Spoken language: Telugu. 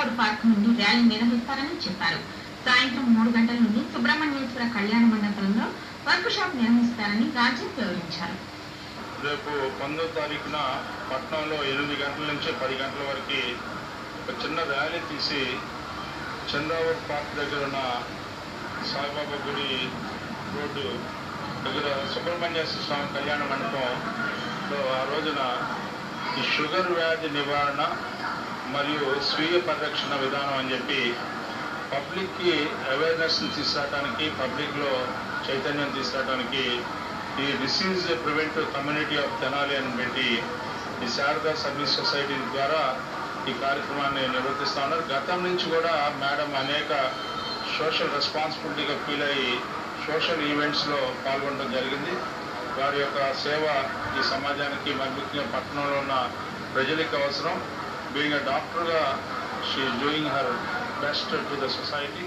చంద్రావూర్ పార్క్ నుండి ర్యాలీ నిర్వహిస్తారని చెప్పారు. సాయంత్రం 3 గంటల నుండి సుబ్రహ్మణ్యేశ్వర కళ్యాణ మండపంలో వర్క్ షాప్ నిర్వహిస్తారని రాజన్ వివరించారు. రేపు 19వ తారీఖున పట్నంలో 8 గంటల నుంచి 10 గంటల వరకు ఒక చిన్న ర్యాలీ తీసి చంద్రావూర్ పార్క్ దగ్గర ఉన్న సాయిబాబా గుడి రోడ్డు దగ్గర సుబ్రహ్మణ్యేశ్వర స్వామి కళ్యాణ మండపంలో ఆ రోజున ఈ షుగర్ వ్యాధి నివారణ మరియు స్వీయ పరిరక్షణ విధానం అని చెప్పి పబ్లిక్కి అవేర్నెస్ని తీసుకురావడానికి, పబ్లిక్లో చైతన్యం తీసుకురావడానికి ఈ disease preventive community of Tenali అని పెట్టి ఈ శారదా సర్వీస్ సొసైటీ ద్వారా ఈ కార్యక్రమాన్ని నిర్వర్తిస్తూ ఉన్నారు. గతం నుంచి కూడా మేడం అనేక సోషల్ రెస్పాన్సిబిలిటీగా ఫీల్ అయ్యి సోషల్ ఈవెంట్స్లో పాల్గొనడం జరిగింది. వారి యొక్క సేవ ఈ సమాజానికి, మరి ముఖ్యంగా పట్టణంలో ఉన్న ప్రజలకు అవసరం. బీయింగ్ ఎ డాక్టర్గా she is doing her best to the society.